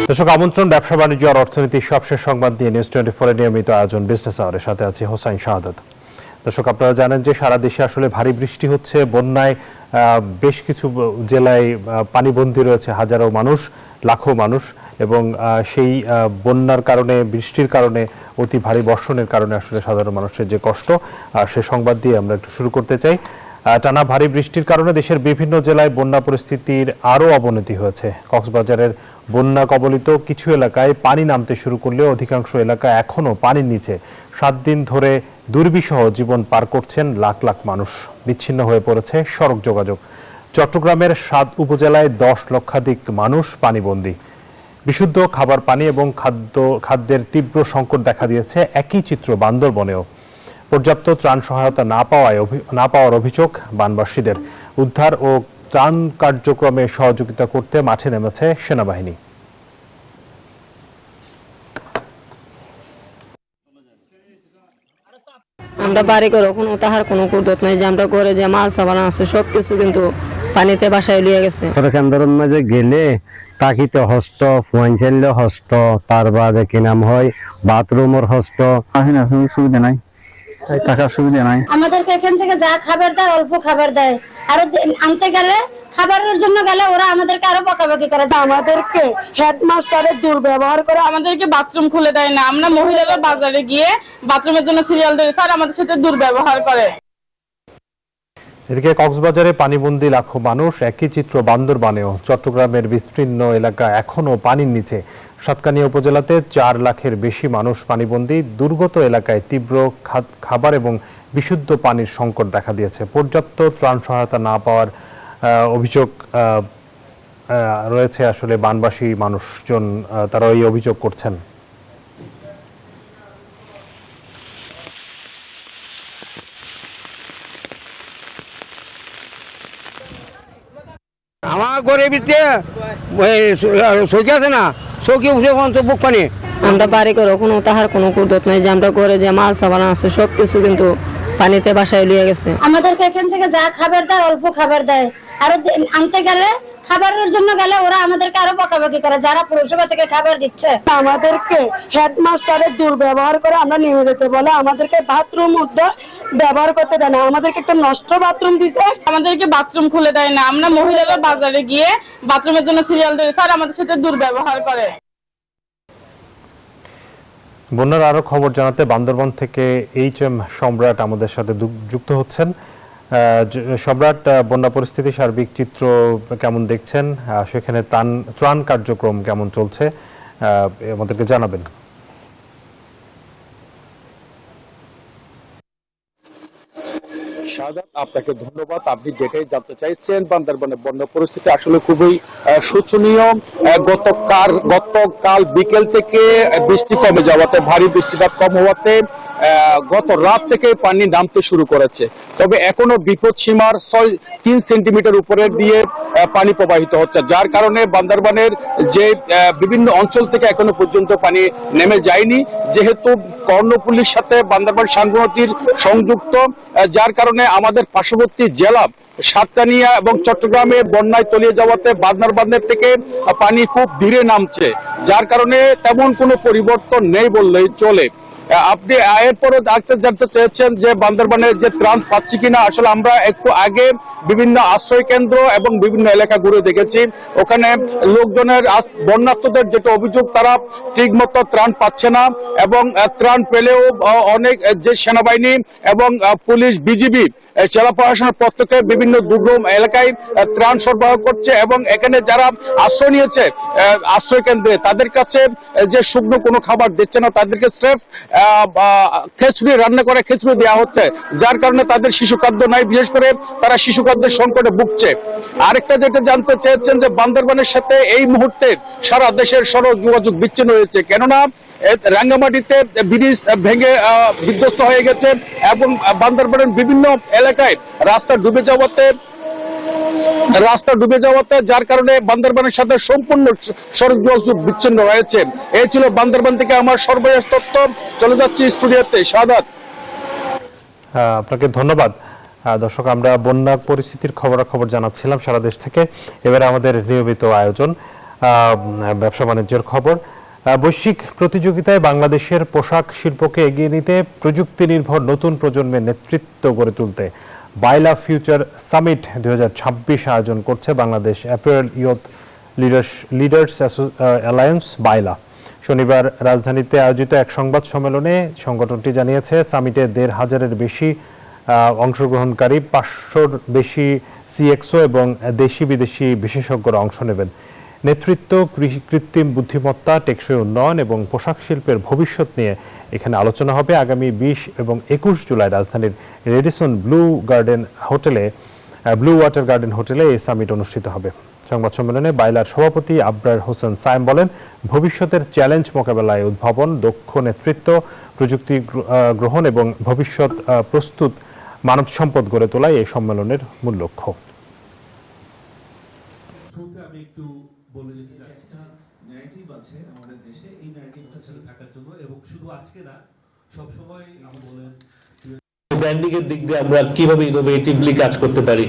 দর্শক আমন্ত্রণ ব্যবসা বাণিজ্য আর অর্থনীতির সবশেষ সংবাদ দিয়ে নিউজ 24 এর নিয়মিত আয়োজন বিজনেস আওয়ারের সাথে আছে হোসাইন শাহাদাত। দর্শক আপনারা জানেন যে সারা দেশে আসলে ভারী বৃষ্টি হচ্ছে, বন্যায় বেশ কিছু জেলায় পানিবন্দী রয়েছে হাজারো মানুষ, লাখো মানুষ, এবং সেই বন্যার কারণে, বৃষ্টির কারণে, অতি ভারী বর্ষণের কারণে আসলে সাধারণ মানুষের যে কষ্ট, সে সংবাদ দিয়ে আমরা একটু শুরু করতে চাই। টানা ভারী বৃষ্টির কারণে দেশের বিভিন্ন জেলায় বন্যা পরিস্থিতির আরও অবনতি হয়েছে। কক্সবাজারের বন্যা কবলিত কিছু এলাকায় পানি নামতে শুরু করলেও অধিকাংশ এলাকা এখনও পানির নিচে। 7 দিন ধরে দুর্বিষহ জীবন পার করছেন লাখ লাখ মানুষ। বিচ্ছিন্ন হয়ে পড়েছে সড়ক যোগাযোগ। চট্টগ্রামের 7 উপজেলায় 10 লক্ষাধিক মানুষ পানিবন্দী। বিশুদ্ধ খাবার পানি এবং খাদ্যের তীব্র সংকট দেখা দিয়েছে। একই চিত্র বান্দরবনেও। পর্যাপ্ত ত্রাণ সহায়তা না পাওয়ার অভিযোগ বানবাসীদের। উদ্ধার ও ত্রাণ কার্যক্রমে সহযোগিতা করতে মাঠে নেমেছে সেনাবাহিনী। আমরা বাড়ি করে কোনো তাহার কোনো কুদরত নাই যে আমরা করে যে মাল সাবানা আছে সবকিছু কিন্তু পানিতে বাসায় লিয়ে গেছে। কেন্দ্রের মাঝে গেলে তাকিতে হস্ত, ফুয়াইনচাইলে হস্ত, তার বাদে কি নাম হয় বাথরুমের হস্ত, সুবিধা নাই, টাকার সুবিধা নাই। আমাদেরকে এখান থেকে যা খাবার দেয় অল্প খাবার দেয়, আরো আনতে গেলে খাবারের জন্য গেলে ওরা আমাদেরকে আরো বকাবকি করে। আমাদেরকে হেডমাস্টারের দুর্ব্যবহার করে, আমাদেরকে বাথরুম খুলে দেয় না। আমরা মহিলারা বাজারে গিয়ে বাথরুমের জন্য সিরিয়াল দিই, স্যার আমাদের সাথে দুর্ব্যবহার করে। এদিকে কক্সবাজারে পানিবন্দী লাখো মানুষ। একই চিত্র বান্দরবানেও। চট্টগ্রামের বিস্তীর্ণ এলাকা এখনও পানির নিচে। সাতকানিয়া উপজেলাতে 4 লাখের বেশি মানুষ পানিবন্দী। দুর্গত এলাকায় তীব্র খাবার এবং বিশুদ্ধ পানির সংকট দেখা দিয়েছে। পর্যাপ্ত ত্রাণ সহায়তা না পাওয়ার অভিযোগ রয়েছে। আসলে বানবাসী মানুষজন তারা এই অভিযোগ করছেন। আমার ঘরে ভিতরে চৌকি আছে না, চৌকি উঠে বুক পানি। আমরা বাড়ি করে কোনো তাহার কোনো কুদরত নাই যে আমরা করে যে মাল সাবানা আছে সবকিছু কিন্তু পানিতে বাসায় লিয়ে গেছে। আমাদেরকে এখান থেকে যা খাবার দেয় অল্প খাবার দেয়, আরো আনতে গেলে খাবারের জন্য গেলে ওরা আমাদেরকে আরো বকাবকি করে যারা পৌরসভা থেকে খাবার দিচ্ছে। আমাদেরকে হেডমাস্টারের দুর্ব্যবহার করে, আমরা নেমে যেতে বলে, আমাদেরকে বাথরুম ব্যবহার করতে দেয় না। আমাদেরকে একটা নষ্ট বাথরুম দিছে, আমাদেরকে বাথরুম খুলে দেয় না। আমরা মহিলারা বাজারে গিয়ে বাথরুমের জন্য সিরিয়াল দিই, স্যার আমাদের সাথে দুর্ব্যবহার করে। বন্যার আরো খবর জানাতে বান্দরবান থেকে HM সম্রাট আমাদের সাথে যুক্ত হচ্ছেন। সম্রাট, বন্যা পরিস্থিতি সার্বিক চিত্র কেমন দেখছেন? সেখানে ত্রাণ কার্যক্রম কেমন চলছে আমাদেরকে জানাবেন। শাহাদাত, আপনাকে ধন্যবাদ। আপনি যেটাই জানতে চাইছেন, বান্দরবানের বন্যা পরিস্থিতি আসলে খুবই শোচনীয়। গতকাল বিকেল থেকে বৃষ্টি কমে যাওয়াতে, ভারী বৃষ্টিপাত কম হওয়াতে গত রাত থেকে পানি নামতে শুরু করেছে। তবে এখনো বিপদ সীমার 3 সেন্টিমিটার উপরে দিয়ে পানি প্রবাহিত হচ্ছে, যার কারণে বান্দরবানের যে বিভিন্ন অঞ্চল থেকে এখনো পর্যন্ত পানি নেমে যায়নি। যেহেতু কর্ণফুলীর সাথে বান্দরবান সাঙ্গনদীর সংযুক্ত, যার কারণে আমাদের পার্শ্ববর্তী জেলা সাতকানিয়া এবং চট্টগ্রামে বন্যায় তলিয়ে যাওয়াতে বান্দরবানের থেকে পানি খুব ধীরে নামছে, যার কারণে তেমন কোনো পরিবর্তন নেই বললেই চলে। আপনি এরপরে জানতে চেয়েছেন যে বান্দরবানের যে ত্রাণ পাচ্ছি কিনা। আসলে আমরা একটু আগে বিভিন্ন আশ্রয় কেন্দ্র এবং বিভিন্ন এলাকা ঘুরে দেখেছি। ওখানে লোকজনের বন্যার্তদের যেটা অভিযোগ, তারা ঠিক মতো ত্রাণ পাচ্ছে না, এবং ত্রাণ পেলেও অনেক যে সেনাবাহিনী এবং পুলিশ, বিজিবি, জেলা প্রশাসনের পক্ষ থেকে বিভিন্ন দুর্গম এলাকায় ত্রাণ সরবরাহ করছে, এবং এখানে যারা আশ্রয় নিয়েছে আশ্রয় কেন্দ্রে, তাদের কাছে যে শুকনো কোনো খাবার দিচ্ছে না, তাদেরকে স্রেফ খিচুড়ি রান্না করে খিচুড়ি দেওয়া হচ্ছে, যার কারণে তাদের শিশু খাদ্য নাই। বিশেষ করে তারা শিশু খাদ্যের সংকটে ভুগছে। আরেকটা যেটা জানতে চেয়েছেন যে বান্দরবানের সাথে এই মুহূর্তে সারা দেশের সড়ক যোগাযোগ বিচ্ছিন্ন হয়েছে, কেননা রাঙ্গামাটিতে ব্রিজ ভেঙে বিধ্বস্ত হয়ে গেছে, এবং বান্দরবানের বিভিন্ন এলাকায় রাস্তা ডুবে যাওয়াতে যার কারণে বান্দরবানের সাথে সম্পূর্ণ সড়ক যোগাযোগ বিচ্ছিন্ন হয়েছে। এই ছিল বান্দরবান থেকে আমার সর্বশেষ তথ্য। চলে যাচ্ছি স্টুডিওতে। শাহাদাত, আপনাকে ধন্যবাদ। দর্শক, আমরা বন্যা পরিস্থিতির খবরাখবর জানাচ্ছিলাম সারা দেশ থেকে। এবারে আমাদের নিয়মিত আয়োজন। ব্যবসা বাণিজ্যের খবর। বৈশ্বিক প্রতিযোগিতায় বাংলাদেশের পোশাক শিল্পকে এগিয়ে নিতে প্রযুক্তি নির্ভর নতুন প্রজন্মের নেতৃত্ব গড়ে তুলতে বাইলা ফিউচার সামিট 2026 আয়োজন করছে Bangladesh apparel youth leaders alliance BYLA. শনিবার রাজধানীতে আয়োজিত এক সংবাদ সম্মেলনে সংগঠনটি জানিয়েছে সামিটে 1,500-এর বেশি অংশগ্রহণকারী, 500-র বেশি সিএক্সও এবং দেশি বিদেশি বিশেষজ্ঞরা অংশ নেবেন। নেতৃত্ব, কৃত্রিম বুদ্ধিমত্তা, টেকসই উন্নয়ন এবং পোশাক শিল্পের ভবিষ্যৎ নিয়ে এখানে আলোচনা হবে। আগামী 20 এবং 21 জুলাই রাজধানীর রেডিসন ব্লু ওয়াটার গার্ডেন হোটেলে এই সামিট অনুষ্ঠিত হবে। সংবাদ সম্মেলনে বাইলার সভাপতি আবরার হোসেন সায়েম বলেন, ভবিষ্যতের চ্যালেঞ্জ মোকাবেলায় উদ্ভাবন, দক্ষ নেতৃত্ব, প্রযুক্তি গ্রহণ এবং ভবিষ্যৎ প্রস্তুত মানব সম্পদ গড়ে তোলাই এই সম্মেলনের মূল লক্ষ্য। আমি একটু বলে যেতে চাই, একটা ন্যারেটিভ আছে আমাদের দেশে, এই ন্যারেটিভটা ছিল থাকার জন্য, এবং শুধু আজকে না, সব সময় আমি বলেন ব্র্যান্ডিং এর দিক দিয়ে আমরা কিভাবে ইনোভেটিভলি কাজ করতে পারি।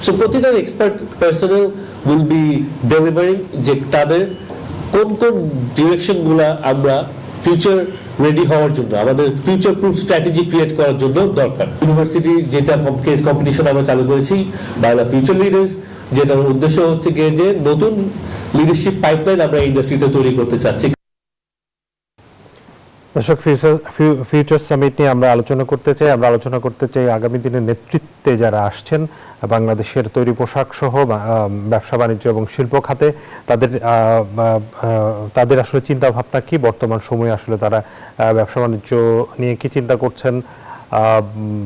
সো প্রতিটা expert personal will be delivering যে তাদের কোন কোন ডিরেকশন গুলা আমরা ফিউচার রেডি হওয়ার জন্য, আমাদের ফিউচার প্রুফ স্ট্র্যাটেজি ক্রিয়েট করার জন্য দরকার। ইউনিভার্সিটি যেটা কেস কম্পিটিশন আমরা চালু করেছি বাইলা ফিউচার লিডার্স, যেটার উদ্দেশ্য হচ্ছে গিয়ে যে নতুন লিডারশিপ পাইপলাইন আমরা ইন্ডাস্ট্রিতে তৈরি করতে চাচ্ছি। দর্শক, ফিউচার সামিট নিয়ে আমরা আলোচনা করতে চাই আগামী দিনের নেতৃত্বে যারা আসছেন বাংলাদেশের তৈরি পোশাক সহ ব্যবসা বাণিজ্য এবং শিল্প খাতে, তাদের আসলে চিন্তা ভাবনা কি, বর্তমান সময়ে আসলে তারা ব্যবসা বাণিজ্য নিয়ে কি চিন্তা করছেন,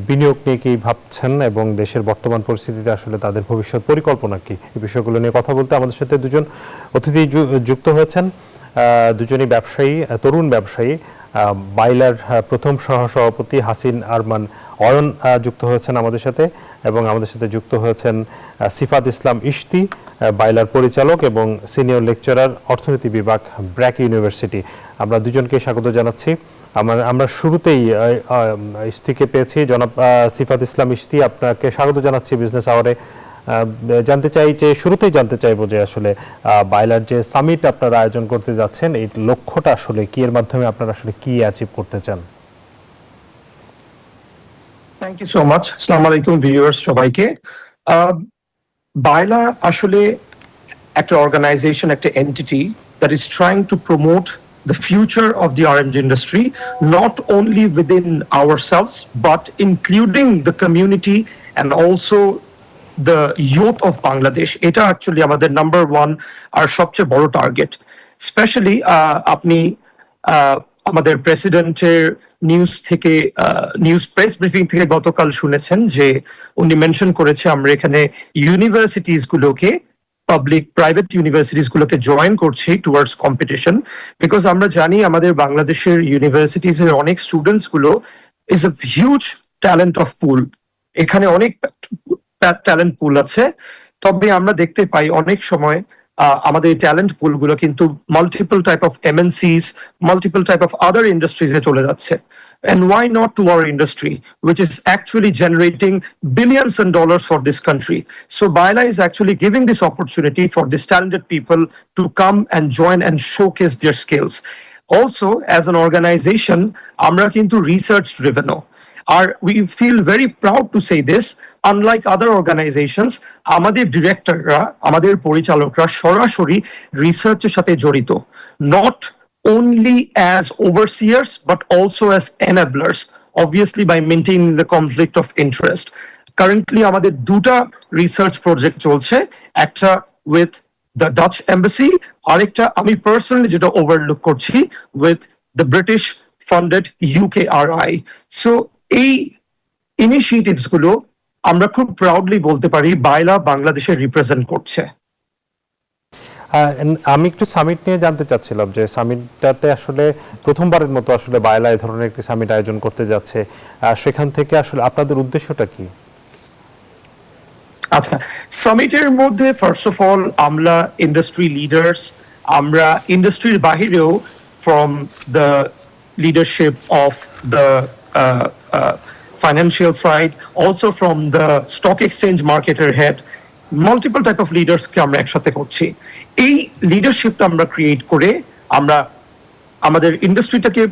বিনিয়োগ নিয়ে কি ভাবছেন এবং দেশের বর্তমান পরিস্থিতিতে আসলে তাদের ভবিষ্যৎ পরিকল্পনা কি, এই বিষয়গুলো নিয়ে কথা বলতে আমাদের সাথে দুজন অতিথি যুক্ত হয়েছেন। দুজনই ব্যবসায়ী, তরুণ ব্যবসায়ী। বাইলার প্রথম সহসভাপতি হাসিন আরমান অয়ন যুক্ত হয়েছেন আমাদের সাথে, এবং আমাদের সাথে যুক্ত হয়েছেন সিফাত ইসলাম ইশতি, বাইলার পরিচালক এবং সিনিয়র লেকচারার, অর্থনীতি বিভাগ, ব্র্যাক ইউনিভার্সিটি। আমরা দুজনকে স্বাগত জানাচ্ছি। আমরা শুরুতেই ইশতিকে পেয়েছি। জনাব সিফাত ইসলাম ইশতি, আপনাকে স্বাগত জানাচ্ছি বিজনেস আওয়ারে। শুরুতেই জানতে চাইবো যে আসলে বাইলার যে সামিট আপনারা আয়োজন করতে যাচ্ছেন, এই লক্ষ্যটা আসলে কি, এর মাধ্যমে আপনারা আসলে কি অ্যাচিভ করতে চান? Thank you so much. আসসালামু আলাইকুম ভিউয়ার্স সবাইকে। বাইলা আসলে একটা অর্গানাইজেশন, একটা entity that is trying to promote the future of the orange industry, not only within ourselves, but including the community and also the youth of Bangladesh. Eta actually আমাদের number 1 আর সবচেয়ে বড় target. Specially আপনি আমাদের প্রেসিডেন্টের news press briefing থেকে গতকাল শুনেছেন যে উনি মেনশন করেছে আমরা এখানে ইউনিভার্সিটিজ গুলোকে, পাবলিক প্রাইভেট ইউনিভার্সিটিজ গুলোকে জয়েন করছি টুয়ার্ডস কম্পিটিশন, বিকজ আমরা জানি আমাদের বাংলাদেশের ইউনিভার্সিটিজ এর অনেক স্টুডেন্টস গুলো is a huge talent of pool. এখানে অনেক ট্যালেন্ট পুল আছে, তবে আমরা দেখতে পাই অনেক সময় আমাদের ট্যালেন্ট পুল গুলো কিন্তু multiple type of MNCs, multiple type of other ইন্ডাস্ট্রিজে চলে যাচ্ছে। And why not to our industry, which is actually generating billions and dollars for this country? So Baila is actually giving this opportunity for these talented people to come and join and showcase their skills. Also, as an organization, আমরা কিন্তু research driven. We feel very proud to say this, unlike other organizations, আমাদের ডিরেক্টররা, আমাদের পরিচালকরা সরাসরি রিসার্চের সাথে জড়িত, not only as overseers but also as enablers, obviously by maintaining the conflict of interest. Currently আমাদের দুটা রিসার্চ প্রজেক্ট চলছে, একটা with the Dutch embassy, আরেকটা আমি পার্সোনালি যেটা ওভারলুক করছি with the British funded UKRI. So এই ইনিশিয়েটিভস গুলো আমরা খুব প্রাউডলি বলতে পারি বাইলা বাংলাদেশে রিপ্রেজেন্ট করছে। আমি একটু সামিট নিয়ে জানতে চাচ্ছিলাম যে সামিটটাতে আসলে প্রথমবারের মতো আসলে বাইলা এই ধরনের একটি সামিট আয়োজন করতে যাচ্ছে, সেখান থেকে আসলে আপনাদের উদ্দেশ্যটা কি? আচ্ছা, সামিটের মধ্যে ফার্স্ট অফ অল আমরা ইন্ডাস্ট্রি লিডার্স, আমরা ইন্ডাস্ট্রির বাহিরেও from the leadership of the financial side, also from the stock exchange marketer head, multiple type of লিডার্সকে আমরা একসাথে করছি। এই লিডারশিপটা আমরা ক্রিয়েট করে আমরা আমাদের ইন্ডাস্ট্রিটাকে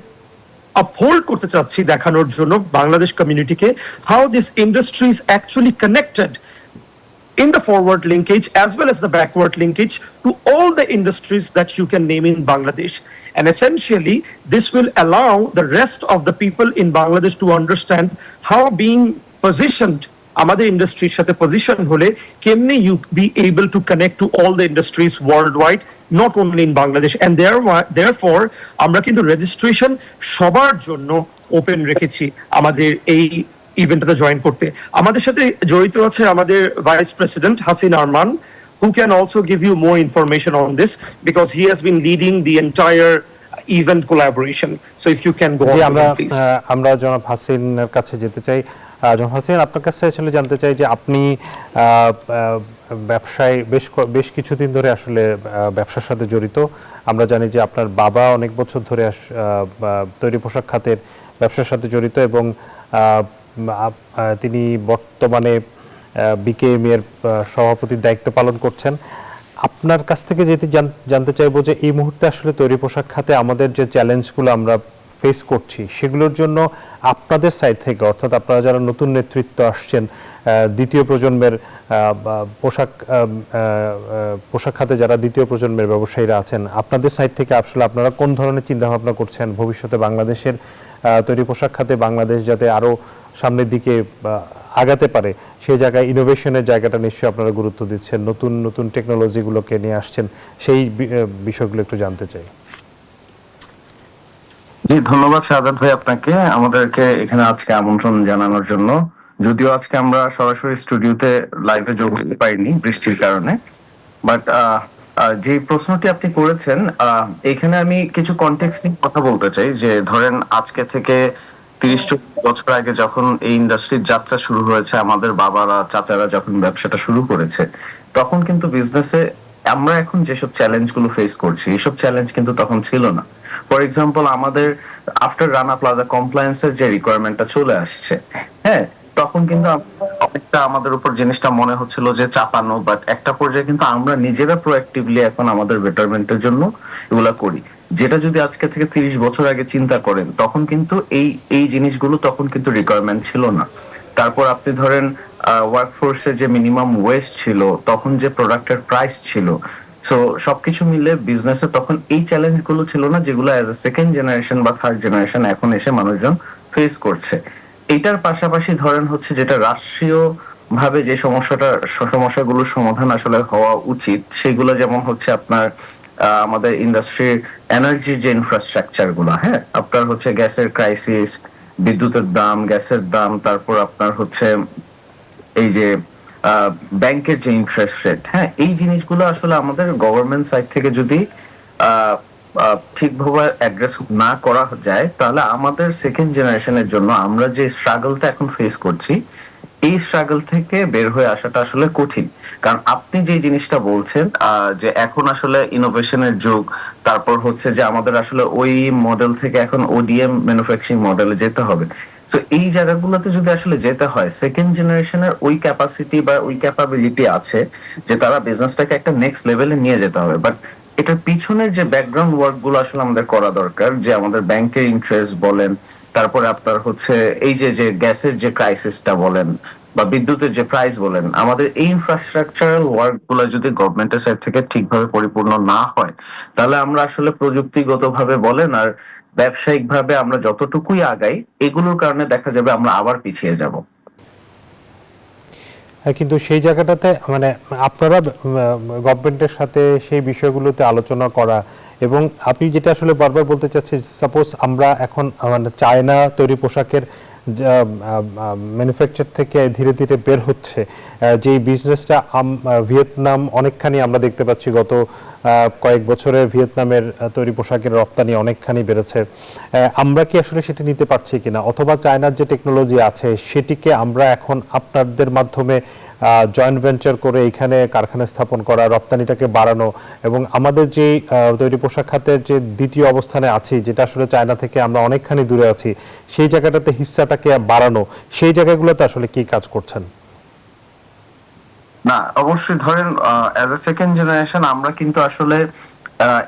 uphold করতে চাচ্ছি, দেখানোর জন্য Bangladesh কমিউনিটিকে how this industry is actually connected in the forward linkage as well as the backward linkage to all the industries that you can name in Bangladesh. And essentially, this will allow the rest of the people in Bangladesh to understand how being positioned আমাদের ইন্ডাস্ট্রির সাথে position হলে কেমনে you be able to connect to all the industries worldwide, not only in Bangladesh. And therefore, আমরা কিন্তু registration সবার জন্য open রেখেছি আমাদের এই ইভেন্টটাতে জয়েন করতে। আমাদের সাথে জড়িত আছে আমাদের vice president Hasin Arman, who can also give you more information on this because he has been leading the entire event collaboration. So if you can go G, on to him, please. আমরা জনাব হাসিনের কাছে যেতে চাই। জনাব হাসিন, আপনার কাছে আসলে জানতে চাই যে আপনি ব্যবসায় বেশ কিছুদিন ধরে আসলে ব্যবসার সাথে জড়িত। আমরা জানি যে আপনার বাবা অনেক বছর ধরে তৈরি পোশাক খাতের ব্যবসার সাথে জড়িত এবং তিনি বর্তমানে বিকেএম এর সভাপতির দায়িত্ব পালন করছেন। আপনার কাছ থেকে যেটি জানতে চাইবো যে এই মুহূর্তে আসলে তৈরি পোশাক খাতে আমাদের যে চ্যালেঞ্জগুলো আমরা ফেস করছি সেগুলোর জন্য আপনাদের সাইড থেকে, অর্থাৎ আপনারা যারা নতুন নেতৃত্ব আসছেন, দ্বিতীয় প্রজন্মের পোশাক খাতে যারা দ্বিতীয় প্রজন্মের ব্যবসায়ীরা আছেন, আপনাদের সাইড থেকে আসলে আপনারা কোন ধরনের চিন্তা ভাবনা করছেন ভবিষ্যতে বাংলাদেশের তৈরি পোশাক খাতে বাংলাদেশ যাতে আরো সামনের দিকে আগাতে পারে, সেই জায়গায় ইনোভেশনের জায়গাটা নিশ্চয়ই আপনারা গুরুত্ব দিচ্ছেন, নতুন নতুন টেকনোলজিগুলোকে নিয়ে আসছেন, সেই বিষয়গুলো একটু জানতে চাই। জি, ধন্যবাদ শাহাদাত ভাই আপনাকে আমাদেরকে এখানে আজকে আমন্ত্রণ জানানোর জন্য। যদিও আজকে আমরা সরাসরি স্টুডিওতে লাইভে যোগ দিতে পারিনি বৃষ্টির কারণে, বাট যে প্রশ্নটি আপনি করেছেন এখানে আমি কিছু কনটেক্সট নিয়ে কথা বলতে চাই। যে ধরেন আজকে থেকে 30-40 বছর আগে যখন এই ইন্ডাস্ট্রির যাত্রা শুরু হয়েছে, আমাদের বাবারা চাচারা যখন ব্যবসাটা শুরু করেছে, তখন কিন্তু বিজনেসে আমরা এখন যেসব চ্যালেঞ্জ গুলো ফেস করছি এইসব চ্যালেঞ্জ কিন্তু তখন ছিল না। ফর এক্সাম্পল, আমাদের আফটার রানা প্লাজা কমপ্লায়েন্সের যে রিকোয়ারমেন্টটা চলে আসছে, হ্যাঁ, তখন কিন্তু অনেকটা আমাদের উপর জিনিসটা মনে হচ্ছিল যে চাপানো, বাট একটা পর্যায়ে কিন্তু আমরা নিজেরা প্রোঅ্যাক্টিভলি এখন আমাদের বেটারমেন্টের জন্য এগুলা করি। যেটা যদি আজকে থেকে 30 বছর আগে চিন্তা করেন, তখন কিন্তু এই জিনিসগুলো তখন কিন্তু রিকোয়ারমেন্ট ছিল না। তারপর আপনি ধরেন ওয়ার্কফোর্সের যে মিনিমাম ওয়েজ ছিল, তখন যে প্রোডাক্টের প্রাইস ছিল, সো সবকিছু মিলে বিজনেসে তখন এই চ্যালেঞ্জ গুলো ছিল না, যেগুলো অ্যাজ এ সেকেন্ড জেনারেশন বা থার্ড জেনারেশন এখন এসে মানুষজন ফেস করছে। এইটার পাশাপাশি ধরেন হচ্ছে যেটা রাষ্ট্রীয় ভাবে যে সমস্যাগুলোর সমাধান আসলে হওয়া উচিত, সেগুলো যেমন হচ্ছে আপনার আমাদের ইন্ডাস্ট্রির এনার্জি যে ইনফ্রাস্ট্রাকচার গুলা, হ্যাঁ, আপনার হচ্ছে গ্যাসের ক্রাইসিস, বিদ্যুতের দাম, গ্যাসের দাম, তারপর আপনার হচ্ছে এই যে ব্যাংকের যে ইন্টারেস্ট রেট, হ্যাঁ, এই জিনিসগুলো আসলে আমাদের গভর্নমেন্ট সাইড থেকে যদি ঠিকভাবে অ্যাড্রেস না করা যায়, তাহলে আমাদের সেকেন্ড জেনারেশনের জন্য আমরা যে স্ট্রাগলটা এখন ফেস করছি, এই স্ট্রাগল থেকে বের হয়ে আসাটা আসলে কঠিন। কারণ আপনি যে জিনিসটা বলছেন যে এখন আসলে ইনোভেশনের যুগ, তারপর হচ্ছে যে আমাদের আসলে ওই মডেল থেকে এখন ওডিএম ম্যানুফ্যাকচারিং মডেলে যেতে হবে। তো এই জায়গাগুলোতে যদি আসলে যেতে হয়, সেকেন্ড জেনারেশনের ওই ক্যাপাসিটি বা ওই ক্যাপাবিলিটি আছে যে তারা বিজনেসটাকে একটা নেক্সট লেভেলে নিয়ে যেতে হবে। বাট এটার পিছনের যে ব্যাকগ্রাউন্ড ওয়ার্ক গুলো আসলে আমাদের করা দরকার, যে আমাদের ব্যাংকের ইন্টারেস্ট বলেন, তারপরে আপনার হচ্ছে এই যে গ্যাসের যে ক্রাইসিসটা বলেন বা বিদ্যুতের যে প্রাইস বলেন, আমাদের এই ইনফ্রাস্ট্রাকচারাল ওয়ার্ক গুলো যদি গভর্নমেন্টের সাইড থেকে ঠিকভাবে পরিপূর্ণ না হয়, তাহলে আমরা আসলে প্রযুক্তিগত ভাবে বলেন আর ব্যবসায়িক ভাবে আমরা যতটুকুই আগাই, এগুলোর কারণে দেখা যাবে আমরা আবার পিছিয়ে যাব। কিন্তু সেই জায়গাটাতে মানে আপনারা গভর্নমেন্টের সাথে সেই বিষয়গুলোতে আলোচনা করা, এবং আপনি যেটা আসলে বারবার বলতে চাচ্ছেন, সাপোজ আমরা এখন মানে চায়না তৈরি পোশাকের ম্যানুফ্যাকচার থেকে ধীরে ধীরে বের হচ্ছে, যেই বিজনেসটা ভিয়েতনাম অনেকখানি আমরা দেখতে পাচ্ছি গত কয়েক বছরে ভিয়েতনামের তৈরি পোশাকের রপ্তানি অনেকখানি বেড়েছে, আমরা কি আসলে সেটা নিতে পারছি কিনা, অথবা চায়নার যে টেকনোলজি আছে সেটিকে আমরা এখন আপনাদের মাধ্যমে জয়েন্ট ভেঞ্চার করে এখানে কারখানা স্থাপন করা, রপ্তানিটাকে বাড়ানো, এবং আমাদের যে তৈরি পোশাক খাতের যে দ্বিতীয় অবস্থানে আছি, যেটা আসলে চায়না থেকে আমরা অনেকখানি দূরে আছি, সেই জায়গাটাতে হিস্সাটাকে বাড়ানো, সেই জায়গাগুলোতে আসলে কি কাজ করছেন? না, অবশ্যই ধরেন অ্যাজ এ সেকেন্ড জেনারেশন আমরা কিন্তু আসলে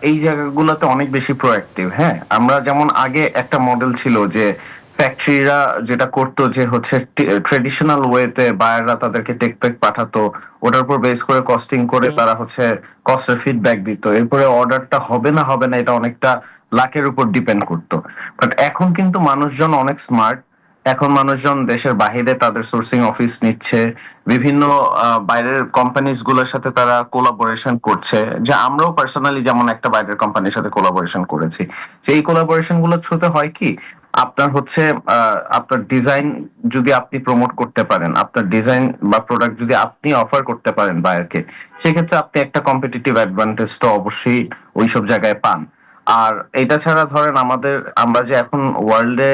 এই জায়গাগুলোতে অনেক বেশি প্রোঅ্যাক্টিভ। হ্যাঁ, আমরা যেমন আগে একটা মডেল ছিল যে ফ্যাক্টরিরা যেটা করতো যে হচ্ছে ট্রেডিশনাল ওয়েতে বায়াররা তাদেরকে টেকপ্যাক পাঠাতো, ওটার উপর বেস করে কস্টিং করে তারা হচ্ছে কস্টের ফিডব্যাক দিত, এরপরে অর্ডারটা হবে না হবে না এটা অনেকটা লাকের উপর ডিপেন্ড করতো। বাট এখন কিন্তু মানুষজন অনেক স্মার্ট। এখন মানুষজন দেশের বাহিরে তাদের সোর্সিং অফিস নিচ্ছে, বিভিন্ন বাইরের কোম্পানিজ গুলোর সাথে তারা কোলাবোরেশন করছে, যে আমরাও পার্সোনালি যেমন একটা বাইরের কোম্পানির সাথে কোলাবোরেশন করেছি। যে এই কোলাবোরেশন গুলোর থ্রুতে হয় কি, আপনার হচ্ছে আপনার ডিজাইন যদি আপনি প্রমোট করতে পারেন, আপনার ডিজাইন বা প্রোডাক্ট যদি আপনি অফার করতে পারেন বায়ারকে, সেক্ষেত্রে আপনি একটা কম্পিটিটিভ অ্যাডভান্টেজ তো অবশ্যই ওইসব জায়গায় পান। আর এটা ছাড়া ধরেন আমরা যে এখন ওয়ার্ল্ডে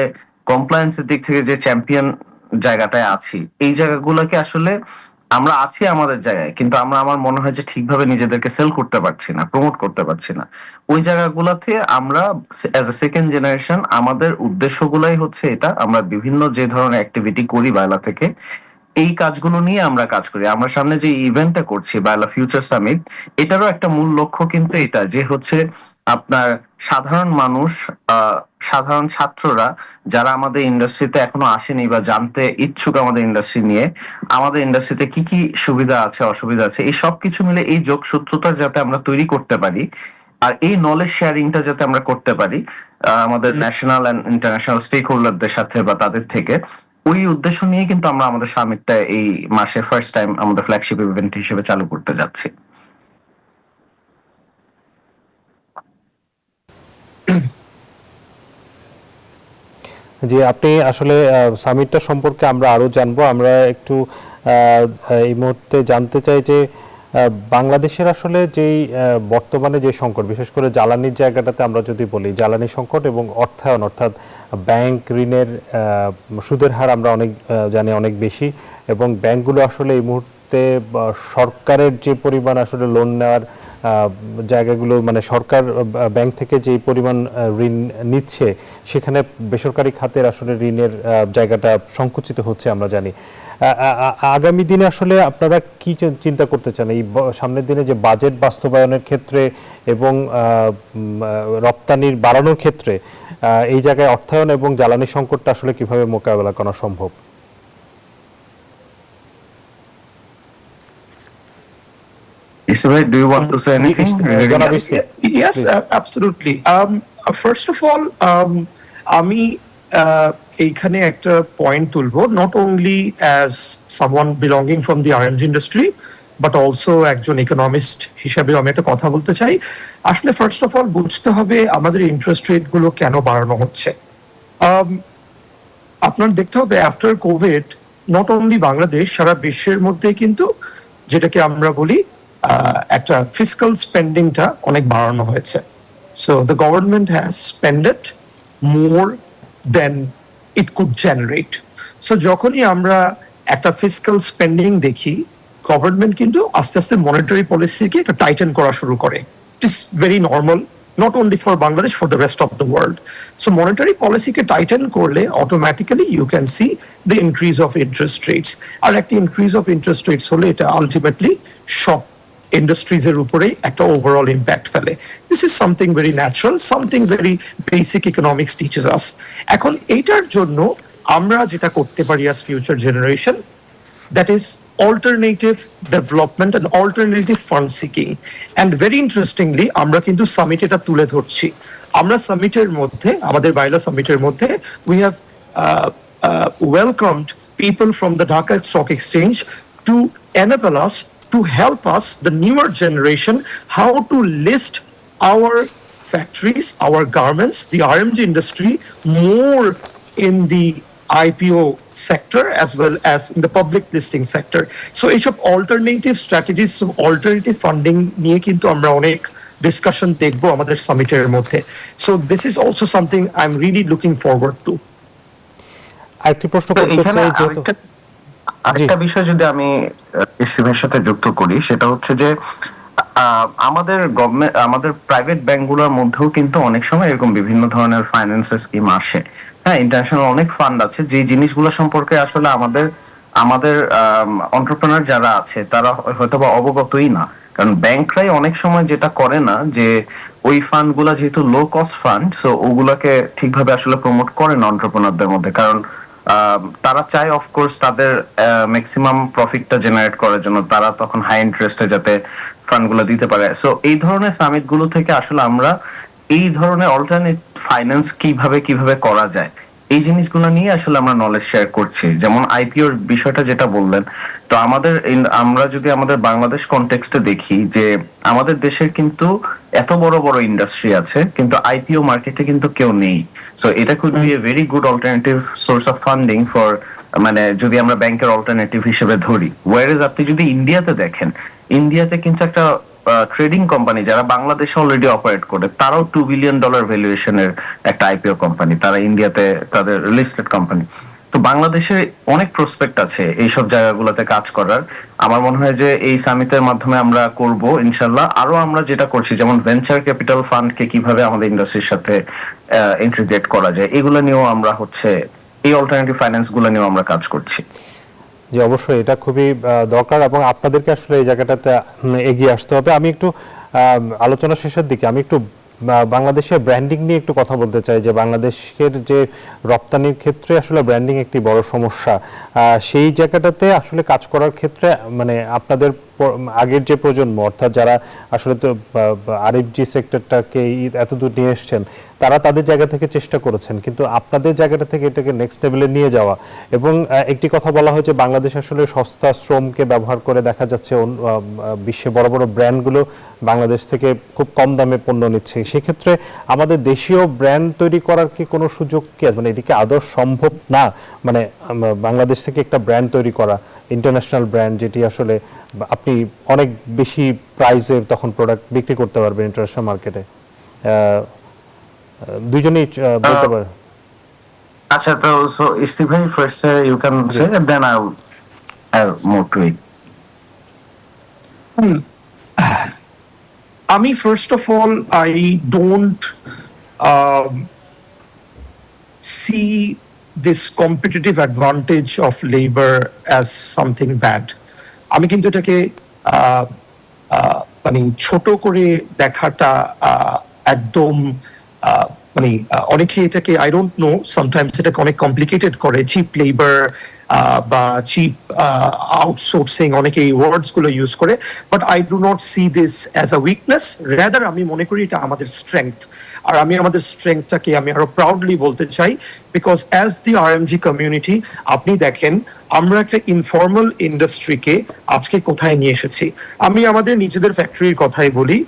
কমপ্লায়েন্সের দিক থেকে যে চ্যাম্পিয়ন জায়গাটায় আছি, এই জায়গাগুলোকে আসলে আমরা আছি আমাদের জায়গায়, কিন্তু আমার মনে হয় যে ঠিকভাবে নিজেদেরকে সেল করতে পারছি না, প্রমোট করতে পারছি না। ওই জায়গাগুলোতে আমরা অ্যাজ এ সেকেন্ড জেনারেশন আমাদের উদ্দেশ্যগুলাই হচ্ছে এটা, আমরা বিভিন্ন যে ধরনের অ্যাক্টিভিটি করি বায়লা থেকে, এই কাজগুলো নিয়ে আমরা কাজ করি। আমরা সামনে যে ইভেন্টটা করছি বায়লা ফিউচার সামিট, এটারও একটা মূল লক্ষ্য কিন্তু এটা যে হচ্ছে আপনার সাধারণ মানুষ, সাধারণ ছাত্ররা যারা আমাদের ইন্ডাস্ট্রিতে এখনো আসেনি বা জানতে ইচ্ছুক আমাদের ইন্ডাস্ট্রি নিয়ে, আমাদের ইন্ডাস্ট্রিতে কি কি সুবিধা আছে অসুবিধা আছে, এই সবকিছু মিলে এই যোগসূত্রটা যাতে আমরা তৈরি করতে পারি, আর এই নলেজ শেয়ারিংটা যাতে আমরা করতে পারি আমাদের ন্যাশনাল এন্ড ইন্টারন্যাশনাল স্টেক হোল্ডারদের সাথে বা তাদের থেকে, ওই উদ্দেশ্য নিয়ে কিন্তু আমরা আমাদের সামিটটা এই মাসে ফার্স্ট টাইম আমাদের ফ্ল্যাগশিপ ইভেন্ট হিসেবে চালু করতে যাচ্ছি। জি, আপনি আসলে সামিটটা সম্পর্কে আমরা আরো জানবো। আমরা একটু এই মুহূর্তে জানতে চাই যে বাংলাদেশের আসলে যেই বর্তমানে যে সংকট, বিশেষ করে জ্বালানির জায়গাটাতে আমরা যদি বলি, জ্বালানি সংকট এবং অর্থায়ন, অর্থাৎ ব্যাংক ঋণের সুদের হার আমরা অনেক জানি অনেক বেশি, এবং ব্যাংকগুলো আসলে এই মুহূর্তে সরকারের যে পরিমাণ আসলে লোন নেওয়ার জায়গাগুলো, মানে সরকার ব্যাংক থেকে যে পরিমাণ ঋণ নিচ্ছে, সেখানে বেসরকারি খাতের আসলে ঋণের জায়গাটা সংকুচিত হচ্ছে আমরা জানি। আগামী দিনে আসলে আপনারা কি চিন্তা করতে চান এই সামনের দিনে যে বাজেট বাস্তবায়নের ক্ষেত্রে এবং রপ্তানির বাড়ানোর ক্ষেত্রে এই জায়গায় অর্থায়ন এবং জ্বালানি সংকটটা আসলে কিভাবে মোকাবেলা করা সম্ভব? Do you want to say anything? Yes, absolutely. First of all, আমি এইখানে একটা পয়েন্ট তুলবো, not only as someone belonging from the orange industry, but also একজন ইকোনমিস্ট হিসাবে আমি একটা কথা বলতে চাই। আসলে ফার্স্ট অফ অল বুঝতে হবে আমাদের ইন্টারেস্ট রেট গুলো কেন বাড়ানো হচ্ছে। আপনার দেখতে হবে after covid not only Bangladesh, সারা বিশ্বের মধ্যে কিন্তু যেটাকে আমরা বলি একটা ফিসকাল স্পেন্ডিংটা অনেক বাড়ানো হয়েছে। So the government has spended more than it could generate. সো যখনই আমরা একটা ফিসকাল স্পেন্ডিং দেখি, গভর্নমেন্ট কিন্তু আস্তে আস্তে মনিটারি পলিসিকে একটা টাইটেন করা শুরু করে। It is very normal, not only for Bangladesh, for the rest of the world. So monetary policy ke tighten korle automatically you can see the increase of interest rates. Ar ekta increase of interest rates hole eta ultimately shop industries er upore ekta overall impact fele. This is something very natural, something very basic economics teaches us. Ekhon etar jonno amra jeta korte pari as future generation, that is alternative development and alternative fund seeking. And very interestingly আমরা কিন্তু summit এটা তুলে ধরছি। আমরা সামিটের মধ্যে, আমাদের বাইলা সামিটের মধ্যে we have welcomed people from the Dhaka Stock Exchange to enable us, to help us, the newer generation, how to list our factories, our garments, the RMG industry more in the IPO sector as well as in the public listing sector. So each of alternative strategies, alternative funding niye kintu amra onek discussion dekhbo amader summit er moddhe. So this is also something I'm really looking forward to. আরেকটি প্রশ্ন করতে চাই, যেহেতু আরেকটা বিষয় যদি আমি ইসিমের সাথে যুক্ত করি, সেটা হচ্ছে যে আমাদের গভর্নমেন্ট, আমাদের প্রাইভেট ব্যাংকগুলোর মধ্যেও কিন্তু অনেক সময় এরকম বিভিন্ন ধরনের ফাইন্যান্সের স্কিম আসে। হ্যাঁ, ইন্টারন্যাশনাল অনেক ফান্ড আছে যে জিনিসগুলো সম্পর্কে আসলে আমাদের আমাদের এন্টারপ্রেনার যারা আছে তারা হয়তোবা অবগতই না, কারণ ব্যাংকরাই অনেক সময় যেটা করে না যে ওই ফান্ড গুলা যেহেতু লো কস্ট ফান্ড, সো ওগুলাকে ঠিকভাবে আসলে প্রমোট করে না এন্টারপ্রেনারদের মধ্যে, কারণ তারা চায় অফকোর্স তাদের ম্যাক্সিমাম প্রফিটটা জেনারেট করার জন্য তারা তখন হাই ইন্টারেস্টে যাতে ফান্ড গুলো দিতে পারে। সো এই ধরনের সামিট গুলো থেকে আসলে আমরা এই ধরনের অল্টারনেট ফাইন্যান্স কিভাবে করা যায় এই জিনিসগুলো নিয়ে আসলে আমরা নলেজ শেয়ার করছি। যেমন আইপিওর বিষয়টা যেটা বললেন, তো আমরা যদি আমাদের বাংলাদেশ কনটেক্সটে দেখি যে আমাদের দেশের কিন্তু এত বড় বড় ইন্ডাস্ট্রি আছে কিন্তু আইপিও মার্কেটে কিন্তু কেউ নেই। সো এটা could B a very good alternative source of funding for, মানে যদি আমরা ব্যাংকের অল্টারনেটিভ হিসেবে ধরি। ওয়ারেজ আপনি যদি ইন্ডিয়াতে দেখেন, ইন্ডিয়াতে কিন্তু একটা ট্রেডিং কোম্পানি যারা বাংলাদেশে অলরেডি অপারেট করে, তারাও $2 বিলিয়ন ভ্যালুয়েশনের একটা আইপিও কোম্পানি, তারা ইন্ডিয়াতে তাদের লিস্টেড কোম্পানি। তো বাংলাদেশে অনেক প্রসপেক্ট আছে এইসব জায়গাগুলোতে কাজ করার। আমার মনে হয় যে এই সামিটের মাধ্যমে আমরা করব ইনশাল্লাহ। আরো আমরা যেটা করছি, যেমন ভেঞ্চার ক্যাপিটাল ফান্ডকে কিভাবে আমাদের ইন্ডাস্ট্রির সাথে ইন্টিগ্রেট করা যায়, এগুলো নিয়েও আমরা এই অল্টারনেটিভ ফাইন্যান্স গুলো নিয়েও আমরা কাজ করছি। যে অবশ্যই এটা খুবই দরকার এবং আপনাদেরকে আসলে এই জায়গাটাতে এগিয়ে আসতে হবে। আমি একটু আলোচনা শেষের দিকে আমি একটু বাংলাদেশের ব্র্যান্ডিং নিয়ে একটু কথা বলতে চাই, যে বাংলাদেশের যে রপ্তানির ক্ষেত্রে আসলে ব্র্যান্ডিং একটি বড় সমস্যা। সেই জায়গাটাতে আসলে কাজ করার ক্ষেত্রে মানে আপনাদের আগের যে প্রজন্ম, অর্থাৎ যারা আসলে তো আরএফজি সেক্টরটাকে এতদূর নিয়ে এসছেন, তারা তাদের জায়গা থেকে চেষ্টা করেছেন, কিন্তু আপনাদের জায়গাটা থেকে এটাকে নেক্সট লেভেলে নিয়ে যাওয়া। এবং একটি কথা বলা হয় যে বাংলাদেশ আসলে সস্তা শ্রমকে ব্যবহার করে দেখা যাচ্ছে বিশ্বে বড় বড় ব্র্যান্ডগুলো বাংলাদেশ থেকে খুব কম দামে পণ্য নিচ্ছে। সেক্ষেত্রে আমাদের দেশীয় ব্র্যান্ড তৈরি করার কি কোনো সুযোগ কি আছে, মানে এটিকে আদৌ সম্ভব না, মানে বাংলাদেশ থেকে একটা ব্র্যান্ড তৈরি করা, ইন্টারন্যাশনাল ব্র্যান্ড, যেটি আসলে আপনি অনেক বেশি প্রাইসে তখন প্রোডাক্ট বিক্রি করতে পারবেন ইন্টারন্যাশনাল মার্কেটে? দুইজনেই বলতে পারে। আচ্ছা, তো so Stephen first you can say and then I'll add more to it. I mean, first of all, I don't see this competitive advantage of labor as something bad. আমি কিন্তু এটাকে মানে ছোট করে দেখাটা একদম মানে অনেকে এটাকে আই ডোন্ট নো সামটাইমস এটাকে অনেক কমপ্লিকেটেড করে, চিপ লেবার বা চিপ আউটসোর্সিং, অনেকে এই ওয়ার্ডস গুলো ইউজ করে, but I do not C this as a weakness, rather আমি মনে করি এটা আমাদের স্ট্রেংথ। আর আমি আমাদের স্ট্রেংথটাকে আমি আরো প্রাউডলি বলতে চাই, because as the RMG community আপনি দেখেন আমরা একটা ইনফর্মাল ইন্ডাস্ট্রিকে আজকে কোথায় নিয়ে এসেছি। আমি আমাদের নিজেদের ফ্যাক্টরির কথাই বলি,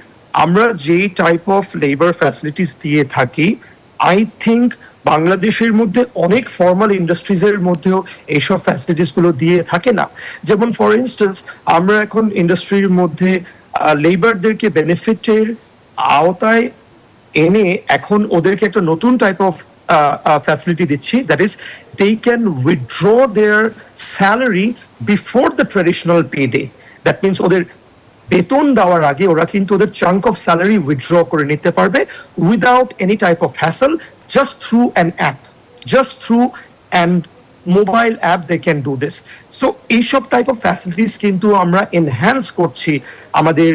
আমরা যে টাইপ অফ লেবার ফ্যাসিলিটিস দিয়ে থাকি, আই থিঙ্ক বাংলাদেশের মধ্যে অনেক ফর্মাল ইন্ডাস্ট্রিজের মধ্যেও এইসব ফ্যাসিলিটিস গুলো দিয়ে থাকে না। যেমন ফর ইনস্টেন্স আমরা এখন ইন্ডাস্ট্রির মধ্যে লেবারদেরকে বেনিফিটের আওতায় এনে এখন ওদেরকে একটা নতুন টাইপ অফ facility দিচ্ছি, that is they can withdraw their salary before the traditional payday. That means ওদের বেতন দেওয়ার আগে ওরা কিন্তু ওদের চাঙ্ক অফ স্যালারি উইথড্র করে নিতে পারবে without any type of hassle, just through an app, just through an mobile app they can do this. So এইসব টাইপ অফ ফ্যাসিলিটিস কিন্তু আমরা এনহ্যান্স করছি আমাদের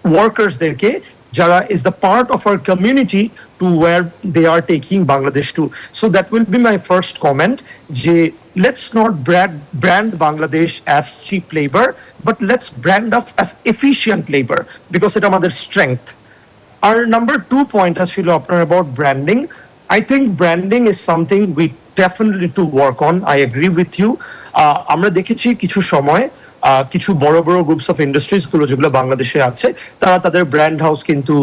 ওয়ার্কার্সদেরকে, যারা is the part of our community to where they are taking Bangladesh to. So that will be my first comment, যে let's not brand Bangladesh as cheap labor, but let's brand us as efficient labor, because এটা আমাদের strength. Our number 2 point ছিল আপনার about branding. I think branding is something we definitely need to work on. I agree with you. আমরা দেখেছি কিছু সময় কিছু বড় বড় গ্রুপস অফ ইন্ডাস্ট্রিজ গুলো যেগুলো বাংলাদেশে আছে, তারা তাদের ব্র্যান্ড হাউস কিন্তু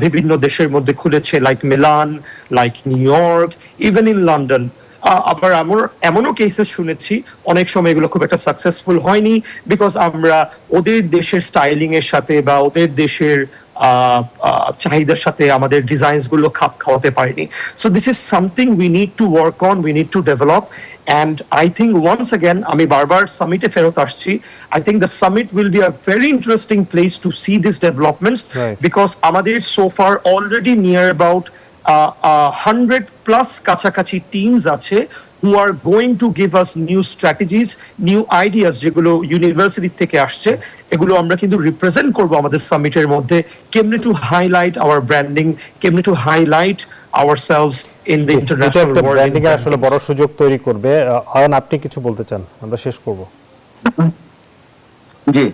বিভিন্ন দেশের মধ্যে খুলেছে, like Milan, like new York, even in London. আবার এমনও কেসেস শুনেছি অনেক সময় এগুলো খুব একটা সাকসেসফুল হয়নি, বিকজ আমরা ওদের দেশের স্টাইলিং এর সাথে বা ওদের দেশের চাহিদার সাথে আমাদের ডিজাইনস গুলো খাপ খাওয়াতে পারিনি। So this is something we need to work on, we need to develop, and I think once again আমি বারবার সামিটে ফেরত আসছি, I think the summit will be a very interesting place to see this developments, because আমাদের so far already near about 100+ কাছাকাছি teams আছে who are going to give us new strategies, new ideas যেগুলো university থেকে আসছে, এগুলো আমরা কিন্তু represent করব আমাদের সামিটের মধ্যে, কেমনে টু হাইলাইট আওয়ার ব্র্যান্ডিং, কেমনে to highlight ourselves in the international world. Branding এর আসলে বড় সুযোগ তৈরি করবে। অয়ন, আপনি কিছু বলতে চান? আমরা শেষ করব। জি,